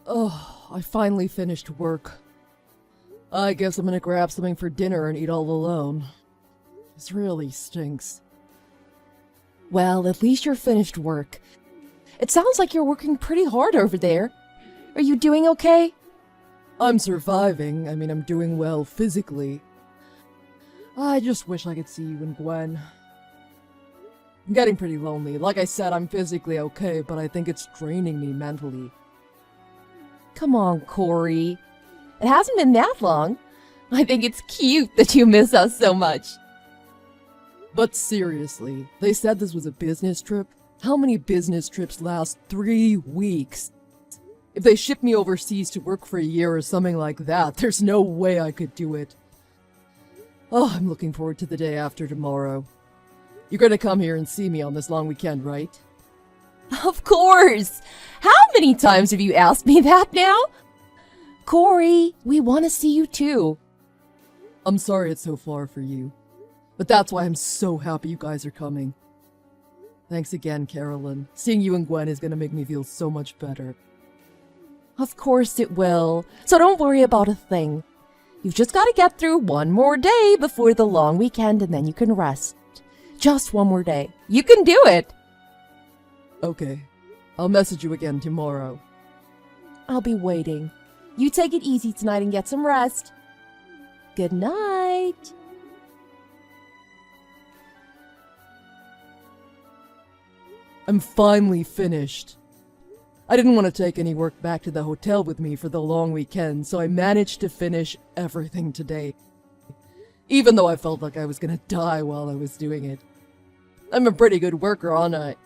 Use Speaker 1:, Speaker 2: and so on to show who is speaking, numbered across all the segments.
Speaker 1: Oh, I finally finished work. I guess I'm gonna grab something for dinner and eat all alone. This really stinks.
Speaker 2: Well, at least you're finished work. It sounds like you're working pretty hard over there. Are you doing okay?
Speaker 1: I'm surviving. I'm doing well physically. I just wish I could see you and Gwen. I'm getting pretty lonely. Like I said, I'm physically okay, but I think it's draining me mentally.
Speaker 2: Come on, Corey. It hasn't been that long. I think it's cute that you miss us so much.
Speaker 1: But seriously, they said this was a business trip? How many business trips last 3 weeks? If they ship me overseas to work for a year or something like that, there's no way I could do it. Oh, I'm looking forward to the day after tomorrow. You're gonna come here and see me on this long weekend, right?
Speaker 2: Of course! How many times have you asked me that now? Corey, we want to see you too.
Speaker 1: I'm sorry it's so far for you, but that's why I'm so happy you guys are coming. Thanks again, Carolyn. Seeing you and Gwen is gonna make me feel so much better.
Speaker 2: Of course it will, so don't worry about a thing. You've just got to get through one more day before the long weekend and then you can rest. Just one more day. You can do it!
Speaker 1: Okay. I'll message you again tomorrow.
Speaker 2: I'll be waiting. You take it easy tonight and get some rest. Good night.
Speaker 1: I'm finally finished. I didn't want to take any work back to the hotel with me for the long weekend, so I managed to finish everything today. Even though I felt like I was gonna die while I was doing it. I'm a pretty good worker, aren't I?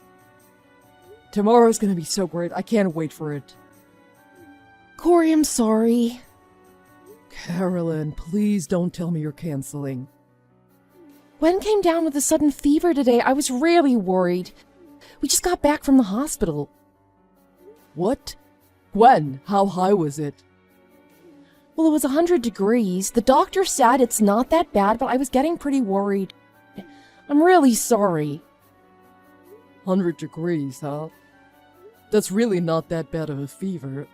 Speaker 1: Tomorrow's gonna be so great, I can't wait for it.
Speaker 2: Corey, I'm sorry.
Speaker 1: Carolyn, please don't tell me you're canceling.
Speaker 2: Gwen came down with a sudden fever today. I was really worried. We just got back from the hospital.
Speaker 1: What? Gwen, how high was it?
Speaker 2: Well, it was 100 degrees. The doctor said it's not that bad, but I was getting pretty worried. I'm really sorry.
Speaker 1: 100 degrees, huh? That's really not that bad of a fever.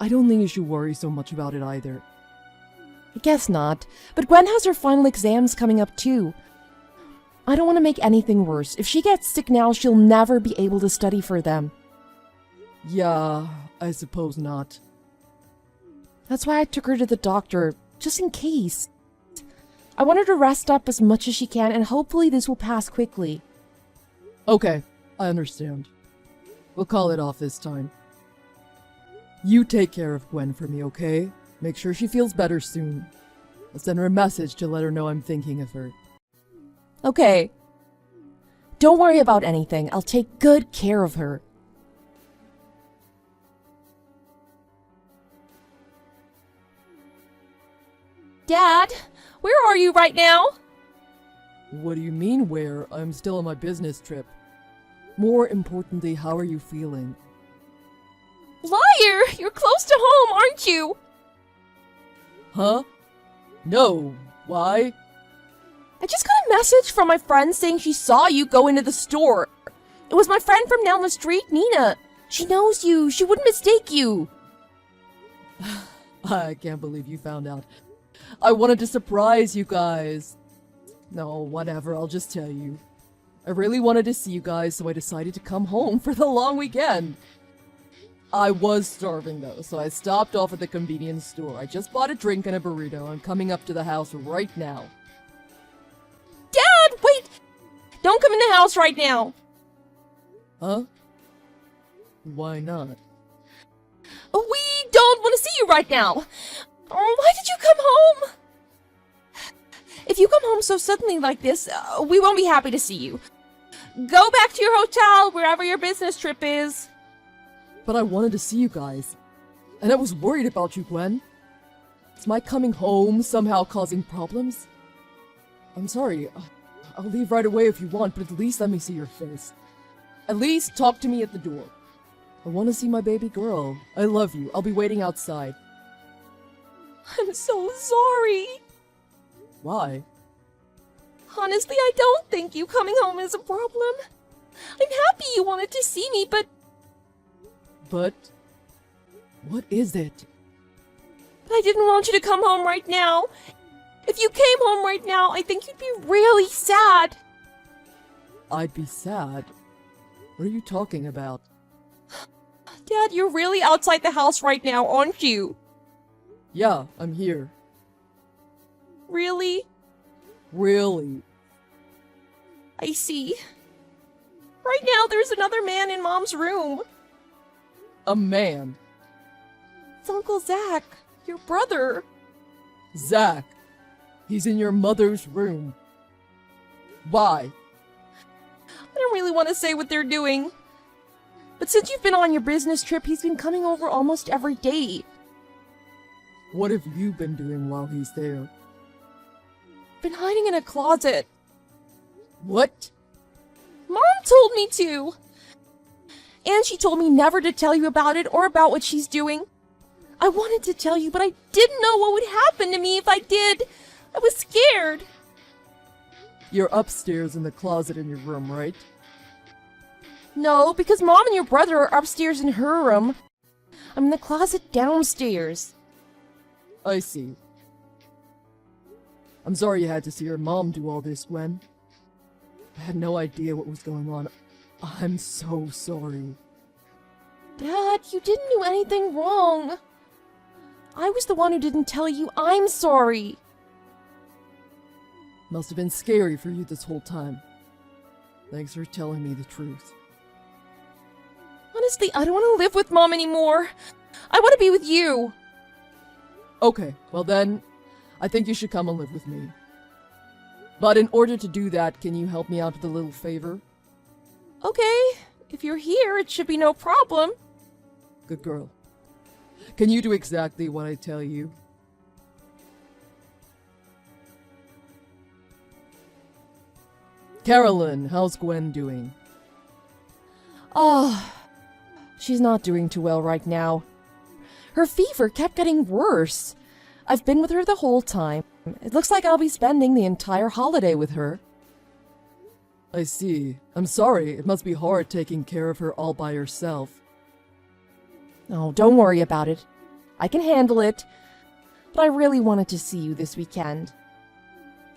Speaker 1: I don't think you should worry so much about it either.
Speaker 2: I guess not, but Gwen has her final exams coming up too. I don't want to make anything worse. If she gets sick now, she'll never be able to study for them.
Speaker 1: Yeah, I suppose not.
Speaker 2: That's why I took her to the doctor, just in case. I want her to rest up as much as she can, and hopefully this will pass quickly.
Speaker 1: Okay, I understand. We'll call it off this time. You take care of Gwen for me, okay? Make sure she feels better soon. I'll send her a message to let her know I'm thinking of her.
Speaker 2: Okay. Don't worry about anything. I'll take good care of her. Dad, where are you right now?
Speaker 1: What do you mean where? I'm still on my business trip. More importantly, how are you feeling?
Speaker 2: Liar! You're close to home, aren't you?
Speaker 1: Huh? No. Why?
Speaker 2: I just got a message from my friend saying she saw you go into the store. It was my friend from down the street, Nina. She knows you. She wouldn't mistake you.
Speaker 1: I can't believe you found out. I wanted to surprise you guys. No, whatever, I'll just tell you. I really wanted to see you guys, so I decided to come home for the long weekend. I was starving though, so I stopped off at the convenience store. I just bought a drink and a burrito. I'm coming up to the house right now.
Speaker 2: Dad, wait! Don't come in the house right now.
Speaker 1: Huh? Why not?
Speaker 2: We don't want to see you right now. Oh, why did you come home? If you come home so suddenly like this, we won't be happy to see you. Go back to your hotel, wherever your business trip is.
Speaker 1: But I wanted to see you guys. And I was worried about you, Gwen. Is my coming home somehow causing problems? I'm sorry. I'll leave right away if you want, but at least let me see your face. At least talk to me at the door. I want to see my baby girl. I love you. I'll be waiting outside.
Speaker 2: I'm so sorry.
Speaker 1: Why?
Speaker 2: Honestly, I don't think you coming home is a problem. I'm happy you wanted to see me, but...
Speaker 1: But? What is it?
Speaker 2: But I didn't want you to come home right now. If you came home right now, I think you'd be really sad.
Speaker 1: I'd be sad. What are you talking about?
Speaker 2: Dad, you're really outside the house right now, aren't you?
Speaker 1: Yeah, I'm here.
Speaker 2: Really?
Speaker 1: Really?
Speaker 2: I see. Right now, there's another man in Mom's room.
Speaker 1: A man?
Speaker 2: It's Uncle Zach, your brother.
Speaker 1: Zach. He's in your mother's room. Why?
Speaker 2: I don't really want to say what they're doing. But since you've been on your business trip, he's been coming over almost every day.
Speaker 1: What have you been doing while he's there?
Speaker 2: Been hiding in a closet.
Speaker 1: What?
Speaker 2: Mom told me to. And she told me never to tell you about it or about what she's doing. I wanted to tell you, but I didn't know what would happen to me if I did. I was scared.
Speaker 1: You're upstairs in the closet in your room, right?
Speaker 2: No, because Mom and your brother are upstairs in her room. I'm in the closet downstairs.
Speaker 1: I see. I'm sorry you had to see your mom do all this, Gwen. I had no idea what was going on. I'm so sorry.
Speaker 2: Dad, you didn't do anything wrong. I was the one who didn't tell you. I'm sorry.
Speaker 1: Must have been scary for you this whole time. Thanks for telling me the truth.
Speaker 2: Honestly, I don't want to live with Mom anymore. I want to be with you.
Speaker 1: Okay, well then, I think you should come and live with me. But in order to do that, can you help me out with a little favor?
Speaker 2: Okay, if you're here, it should be no problem.
Speaker 1: Good girl. Can you do exactly what I tell you? Carolyn, how's Gwen doing?
Speaker 2: Oh, she's not doing too well right now. Her fever kept getting worse. I've been with her the whole time. It looks like I'll be spending the entire holiday with her.
Speaker 1: I see. I'm sorry. It must be hard taking care of her all by yourself.
Speaker 2: Oh, don't worry about it. I can handle it. But I really wanted to see you this weekend.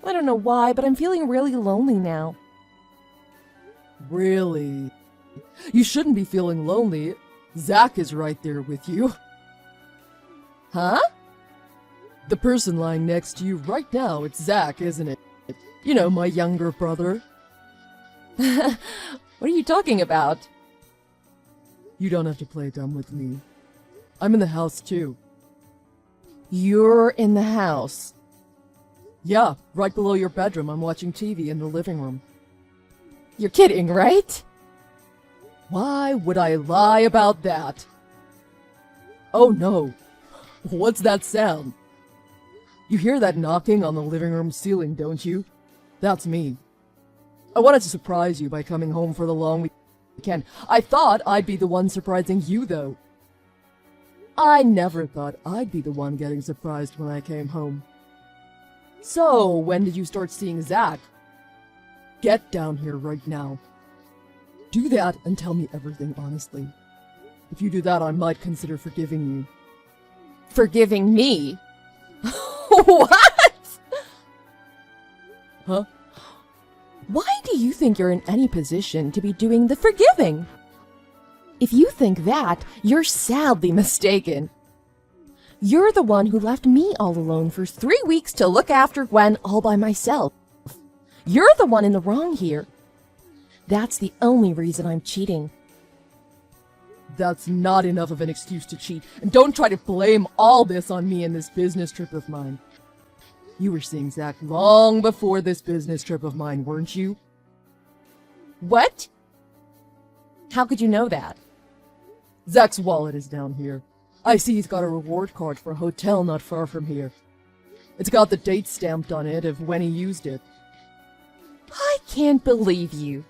Speaker 2: I don't know why, but I'm feeling really lonely now.
Speaker 1: Really? You shouldn't be feeling lonely. Zach is right there with you.
Speaker 2: Huh?
Speaker 1: The person lying next to you right now, it's Zach, isn't it? You know, my younger brother.
Speaker 2: What are you talking about?
Speaker 1: You don't have to play dumb with me. I'm in the house too.
Speaker 2: You're in the house.
Speaker 1: Yeah, right below your bedroom. I'm watching TV in the living room.
Speaker 2: You're kidding, right?
Speaker 1: Why would I lie about that? Oh no. What's that sound? You hear that knocking on the living room ceiling, don't you? That's me. I wanted to surprise you by coming home for the long weekend. I thought I'd be the one surprising you, though. I never thought I'd be the one getting surprised when I came home. So, when did you start seeing Zach? Get down here right now. Do that and tell me everything honestly. If you do that, I might consider forgiving you.
Speaker 2: Forgiving me? What?
Speaker 1: Huh?
Speaker 2: Why do you think you're in any position to be doing the forgiving? If you think that, you're sadly mistaken. You're the one who left me all alone for 3 weeks to look after Gwen all by myself. You're the one in the wrong here. That's the only reason I'm cheating.
Speaker 1: That's not enough of an excuse to cheat, and don't try to blame all this on me and this business trip of mine. You were seeing Zach long before this business trip of mine, weren't you?
Speaker 2: What? How could you know that?
Speaker 1: Zach's wallet is down here. I see he's got a reward card for a hotel not far from here. It's got the date stamped on it of when he used it.
Speaker 2: I can't believe you.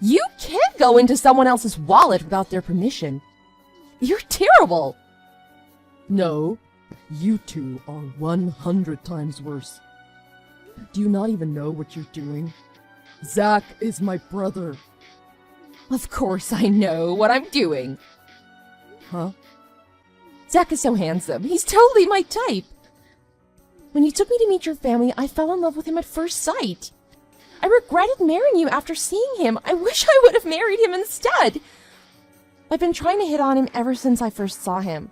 Speaker 2: You can't go into someone else's wallet without their permission. You're terrible.
Speaker 1: No, you two are 100 times worse. Do you not even know what you're doing? Zach is my brother.
Speaker 2: Of course I know what I'm doing.
Speaker 1: Huh?
Speaker 2: Zach is so handsome. He's totally my type. When you took me to meet your family, I fell in love with him at first sight. I regretted marrying you after seeing him. I wish I would have married him instead. I've been trying to hit on him ever since I first saw him.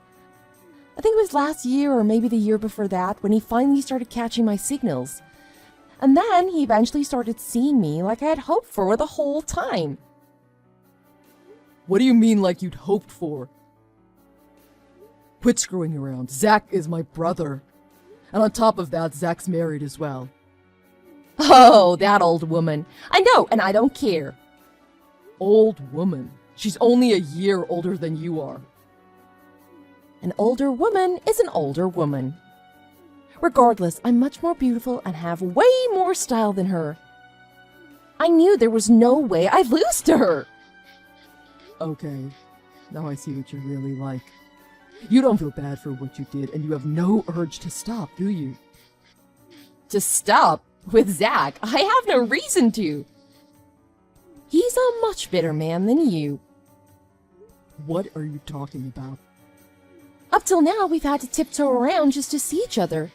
Speaker 2: I think it was last year or maybe the year before that when he finally started catching my signals. And then he eventually started seeing me like I had hoped for the whole time.
Speaker 1: What do you mean like you'd hoped for? Quit screwing around. Zach is my brother. And on top of that, Zach's married as well.
Speaker 2: Oh, that old woman. I know, and I don't care.
Speaker 1: Old woman? She's only a year older than you are.
Speaker 2: An older woman is an older woman. Regardless, I'm much more beautiful and have way more style than her. I knew there was no way I'd lose to her.
Speaker 1: Okay, now I see what you're really like. You don't feel bad for what you did, and you have no urge to stop, do you?
Speaker 2: To stop? With Zach, I have no reason to. He's a much better man than you.
Speaker 1: What are you talking about?
Speaker 2: Up till now, we've had to tiptoe around just to see each other.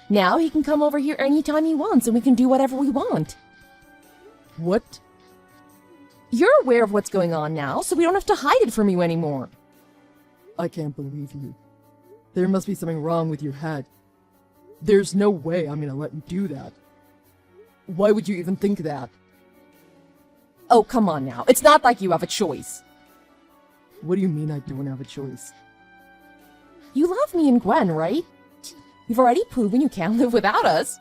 Speaker 2: Now he can come over here anytime he wants, and we can do whatever we want.
Speaker 1: What?
Speaker 2: You're aware of what's going on now, so we don't have to hide it from you anymore.
Speaker 1: I can't believe you. There must be something wrong with your head. There's no way I'm gonna let you do that. Why would you even think that?
Speaker 2: Oh, come on now. It's not like you have a choice.
Speaker 1: What do you mean I don't have a choice?
Speaker 2: You love me and Gwen, right? You've already proven you can't live without us.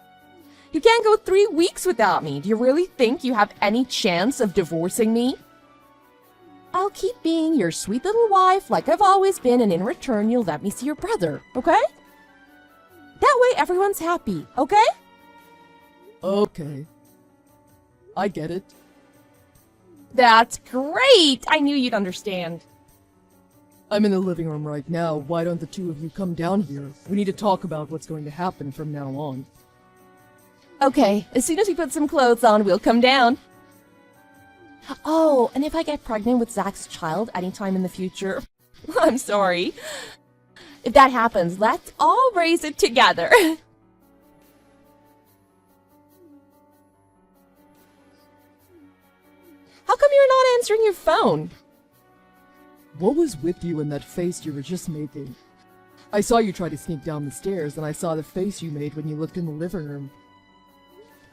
Speaker 2: You can't go 3 weeks without me. Do you really think you have any chance of divorcing me? I'll keep being your sweet little wife like I've always been, and in return you'll let me see your brother, okay? That way everyone's happy, okay?
Speaker 1: Okay. I get it.
Speaker 2: That's great! I knew you'd understand.
Speaker 1: I'm in the living room right now. Why don't the two of you come down here? We need to talk about what's going to happen from now on.
Speaker 2: Okay, as soon as we put some clothes on, we'll come down. Oh, and if I get pregnant with Zach's child anytime in the future, I'm sorry. If that happens, let's all raise it together. How come you're not answering your phone?
Speaker 1: What was with you and that face you were just making? I saw you try to sneak down the stairs, and I saw the face you made when you looked in the living room.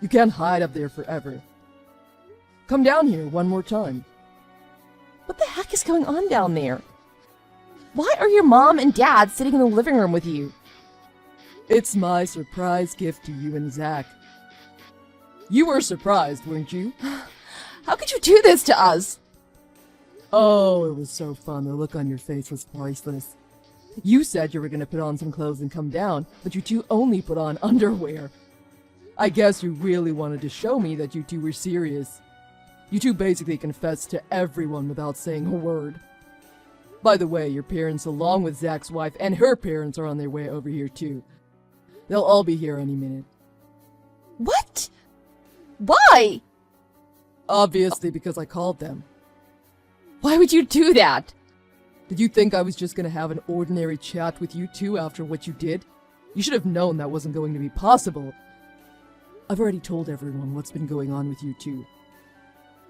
Speaker 1: You can't hide up there forever. Come down here one more time.
Speaker 2: What the heck is going on down there? Why are your mom and dad sitting in the living room with you?
Speaker 1: It's my surprise gift to you and Zach. You were surprised, weren't you?
Speaker 2: How could you do this to us?
Speaker 1: Oh, it was so fun. The look on your face was priceless. You said you were going to put on some clothes and come down, but you two only put on underwear. I guess you really wanted to show me that you two were serious. You two basically confessed to everyone without saying a word. By the way, your parents, along with Zach's wife and her parents, are on their way over here too. They'll all be here any minute.
Speaker 2: What? Why?
Speaker 1: Obviously because I called them.
Speaker 2: Why would you do that?
Speaker 1: Did you think I was just gonna have an ordinary chat with you two after what you did? You should have known that wasn't going to be possible. I've already told everyone what's been going on with you two.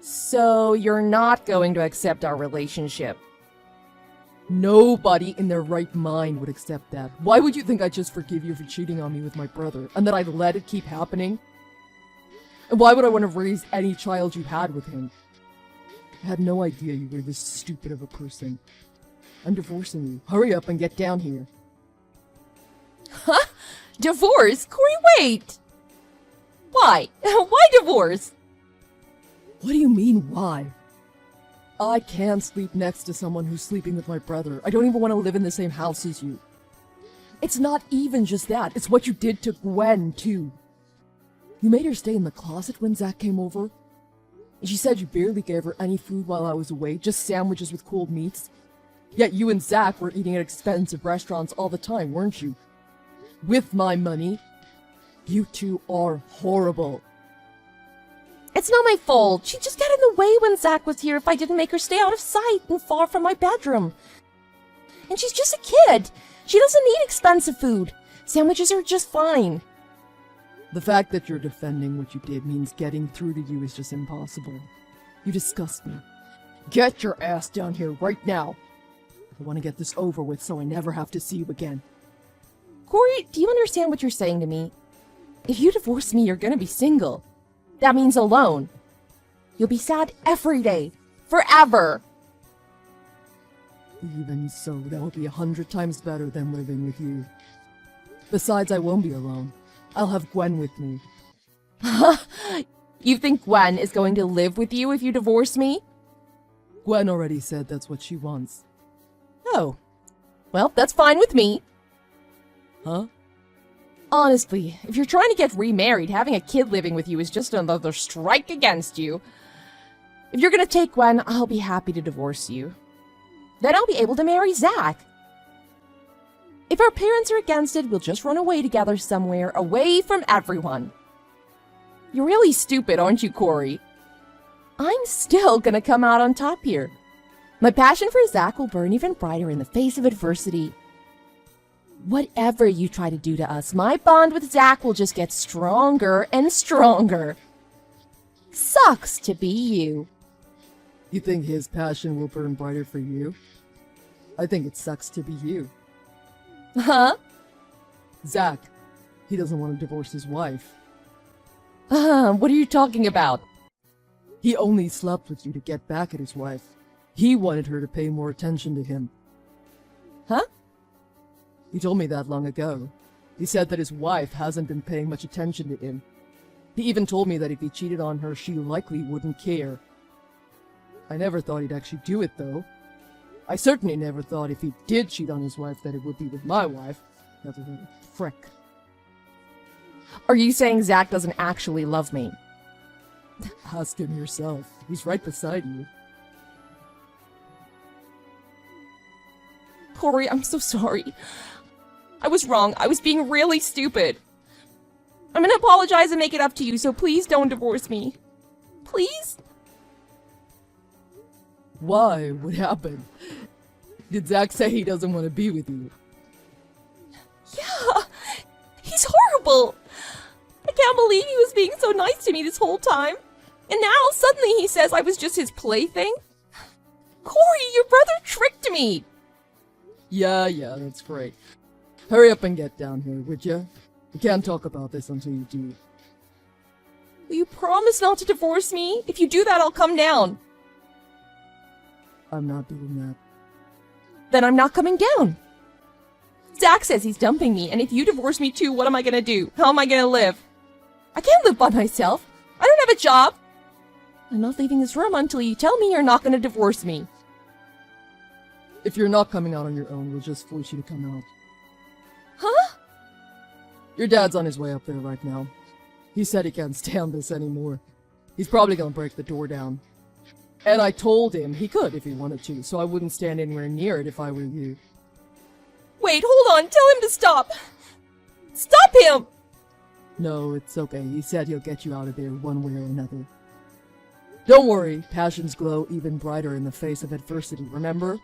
Speaker 2: So you're not going to accept our relationship?
Speaker 1: Nobody in their right mind would accept that. Why would you think I'd just forgive you for cheating on me with my brother, and that I'd let it keep happening? And why would I want to raise any child you had with him? I had no idea you were this stupid of a person. I'm divorcing you. Hurry up and get down here.
Speaker 2: Huh? Divorce? Corey, wait! Why? Why divorce?
Speaker 1: What do you mean, why? I can't sleep next to someone who's sleeping with my brother. I don't even want to live in the same house as you. It's not even just that. It's what you did to Gwen, too. You made her stay in the closet when Zach came over. And she said you barely gave her any food while I was away, just sandwiches with cold meats. Yet you and Zach were eating at expensive restaurants all the time, weren't you? With my money. You two are horrible.
Speaker 2: It's not my fault. She'd just get in the way when Zach was here if I didn't make her stay out of sight and far from my bedroom. And she's just a kid. She doesn't need expensive food. Sandwiches are just fine.
Speaker 1: The fact that you're defending what you did means getting through to you is just impossible. You disgust me. Get your ass down here right now. I want to get this over with so I never have to see you again.
Speaker 2: Corey, do you understand what you're saying to me? If you divorce me, you're gonna be single. That means alone. You'll be sad every day. Forever.
Speaker 1: Even so, that will be 100 times better than living with you. Besides, I won't be alone. I'll have Gwen with me.
Speaker 2: You think Gwen is going to live with you if you divorce me?
Speaker 1: Gwen already said that's what she wants.
Speaker 2: Oh. Well, that's fine with me.
Speaker 1: Huh?
Speaker 2: Honestly, if you're trying to get remarried, having a kid living with you is just another strike against you. If you're gonna take Gwen, I'll be happy to divorce you. Then I'll be able to marry Zach. If our parents are against it, we'll just run away together somewhere, away from everyone. You're really stupid, aren't you, Corey? I'm still gonna come out on top here. My passion for Zach will burn even brighter in the face of adversity. Whatever you try to do to us, my bond with Zach will just get stronger and stronger. Sucks to be you.
Speaker 1: You think his passion will burn brighter for you? I think it sucks to be you.
Speaker 2: Huh?
Speaker 1: Zach, he doesn't want to divorce his wife.
Speaker 2: What are you talking about?
Speaker 1: He only slept with you to get back at his wife. He wanted her to pay more attention to him.
Speaker 2: Huh?
Speaker 1: He told me that long ago. He said that his wife hasn't been paying much attention to him. He even told me that if he cheated on her, she likely wouldn't care. I never thought he'd actually do it, though. I certainly never thought if he did cheat on his wife that it would be with my wife. That's a little frick.
Speaker 2: Are you saying Zach doesn't actually love me?
Speaker 1: Ask him yourself. He's right beside you.
Speaker 2: Corey, I'm so sorry. I was wrong. I was being really stupid. I'm gonna apologize and make it up to you, so please don't divorce me. Please?
Speaker 1: Why? What happened? Did Zach say he doesn't want to be with you?
Speaker 2: Yeah, he's horrible. I can't believe he was being so nice to me this whole time. And now suddenly he says I was just his plaything? Corey, your brother tricked me.
Speaker 1: Yeah, that's great. Hurry up and get down here, would you? We can't talk about this until you do.
Speaker 2: Will you promise not to divorce me? If you do that, I'll come down.
Speaker 1: I'm not doing that.
Speaker 2: Then I'm not coming down. Zach says he's dumping me, and if you divorce me too, what am I gonna do? How am I gonna live? I can't live by myself. I don't have a job. I'm not leaving this room until you tell me you're not gonna divorce me.
Speaker 1: If you're not coming out on your own, we'll just force you to come out.
Speaker 2: Huh?
Speaker 1: Your dad's on his way up there right now. He said he can't stand this anymore. He's probably gonna break the door down. And I told him he could if he wanted to, so I wouldn't stand anywhere near it if I were you.
Speaker 2: Wait, hold on. Tell him to stop. Stop him!
Speaker 1: No, it's okay. He said he'll get you out of there one way or another. Don't worry, passions glow even brighter in the face of adversity, remember?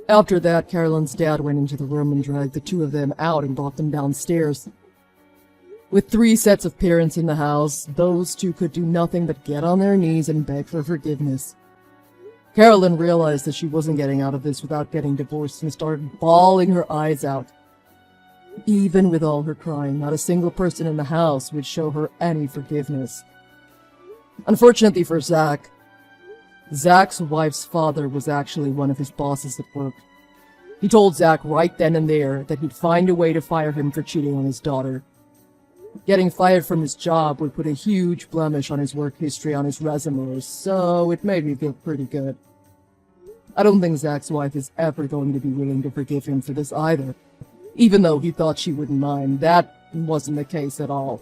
Speaker 1: After that, Carolyn's dad went into the room and dragged the two of them out and brought them downstairs. With 3 sets of parents in the house, those two could do nothing but get on their knees and beg for forgiveness. Carolyn realized that she wasn't getting out of this without getting divorced and started bawling her eyes out. Even with all her crying, not a single person in the house would show her any forgiveness. Unfortunately for Zach, Zach's wife's father was actually one of his bosses at work. He told Zach right then and there that he'd find a way to fire him for cheating on his daughter. Getting fired from his job would put a huge blemish on his work history on his resume, so it made me feel pretty good. I don't think Zach's wife is ever going to be willing to forgive him for this either, even though he thought she wouldn't mind. That wasn't the case at all.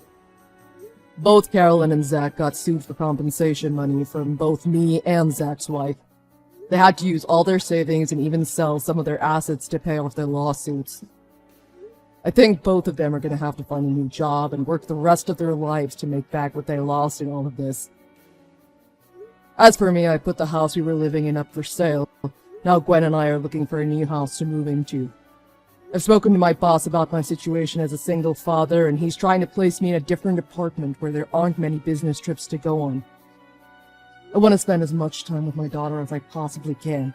Speaker 1: Both Carolyn and Zach got sued for compensation money from both me and Zach's wife. They had to use all their savings and even sell some of their assets to pay off their lawsuits. I think both of them are going to have to find a new job and work the rest of their lives to make back what they lost in all of this. As for me, I put the house we were living in up for sale. Now Gwen and I are looking for a new house to move into. I've spoken to my boss about my situation as a single father, and he's trying to place me in a different apartment where there aren't many business trips to go on. I want to spend as much time with my daughter as I possibly can.